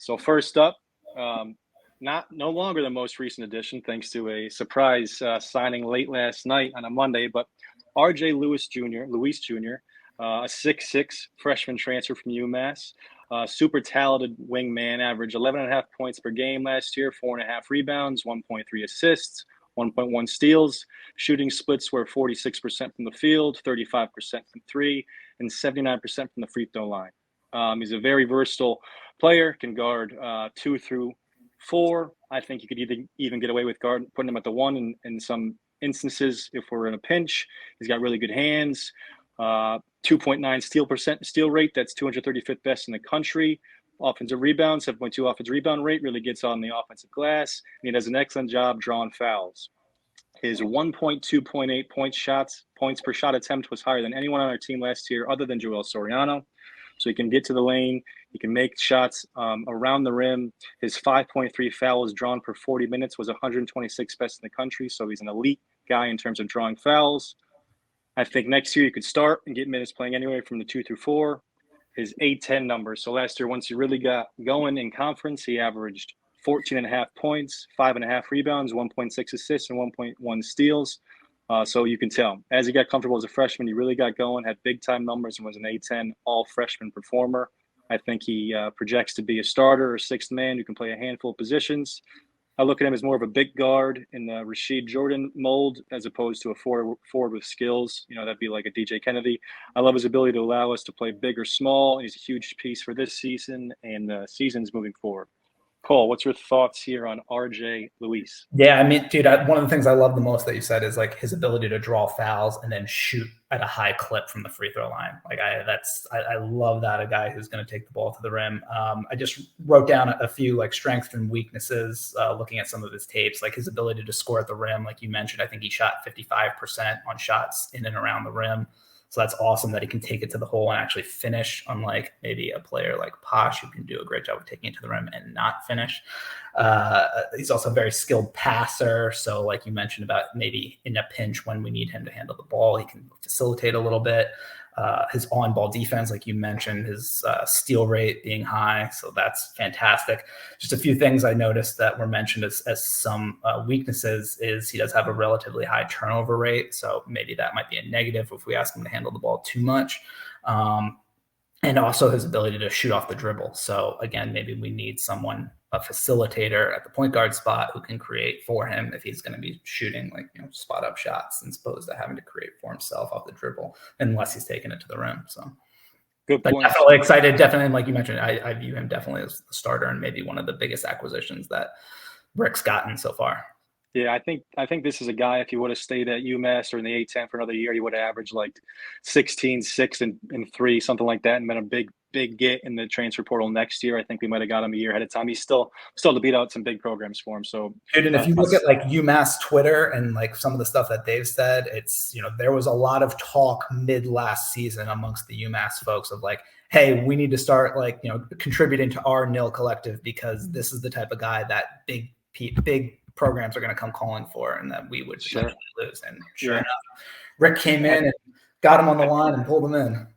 So first up, no longer the most recent addition, thanks to a surprise signing late last night on a Monday, but R.J. Luis Jr., a 6'6" freshman transfer from UMass, super talented wingman, averaged 11.5 points per game last year, 4.5 rebounds, 1.3 assists, 1.1 steals. Shooting splits were 46% from the field, 35% from three, and 79% from the free throw line. He's a very versatile player, can guard 2 through 4. I think you could even get away with putting him at the 1 in some instances if we're in a pinch. He's got really good hands. 2.9 steal rate. That's 235th best in the country. Offensive rebound, 7.2 offensive rebound rate, really gets on the offensive glass. And he does an excellent job drawing fouls. His 1.2.8 points per shot attempt was higher than anyone on our team last year other than Joel Soriano. So he can get to the lane. He can make shots around the rim. His 5.3 fouls drawn per 40 minutes was 126th best in the country. So he's an elite guy in terms of drawing fouls. I think next year you could start and get minutes playing anyway from the 2 through 4. His 8-10 numbers. So last year, once he really got going in conference, he averaged 14.5 points, 5.5 rebounds, 1.6 assists, and 1.1 steals. So you can tell, as he got comfortable as a freshman, he really got going, had big-time numbers, and was an 8-10 all-freshman performer. I think he projects to be a starter or sixth man who can play a handful of positions. I look at him as more of a big guard in the Rashid Jordan mold as opposed to a forward with skills. You know, that'd be like a DJ Kennedy. I love his ability to allow us to play big or small. He's a huge piece for this season and seasons moving forward. Cole, what's your thoughts here on R.J. Luis? Yeah, I mean, dude, one of the things I love the most that you said is like his ability to draw fouls and then shoot at a high clip from the free throw line. Like I love that, a guy who's going to take the ball to the rim. I just wrote down a few like strengths and weaknesses, looking at some of his tapes, like his ability to score at the rim. Like you mentioned, I think he shot 55% on shots in and around the rim. So that's awesome that he can take it to the hole and actually finish, unlike maybe a player like Posh, who can do a great job of taking it to the rim and not finish. He's also a very skilled passer. So like you mentioned about maybe in a pinch when we need him to handle the ball, he can facilitate a little bit. His on-ball defense, like you mentioned, his steal rate being high. So that's fantastic. Just a few things I noticed that were mentioned as some weaknesses is he does have a relatively high turnover rate. So maybe that might be a negative if we ask him to handle the ball too much. And also his ability to shoot off the dribble. So again, maybe we need someone, a facilitator at the point guard spot who can create for him if he's going to be shooting like, spot up shots as opposed to having to create for himself off the dribble unless he's taking it to the rim. So good point. Definitely excited. Definitely, like you mentioned, I view him definitely as the starter and maybe one of the biggest acquisitions that Rick's gotten so far. Yeah, I think this is a guy, if he would have stayed at UMass or in the A-10 for another year, he would have averaged like 16, 6, and 3, something like that, and been a big get in the transfer portal next year. I think we might have got him a year ahead of time. He's still to beat out some big programs for him. So, dude, and if you look at like UMass Twitter and like some of the stuff that they've said, it's, there was a lot of talk mid last season amongst the UMass folks of like, hey, we need to start like, contributing to our NIL collective because this is the type of guy that big programs are going to come calling for and that we would potentially lose. And sure enough, Rick came in and got him on the line and pulled him in.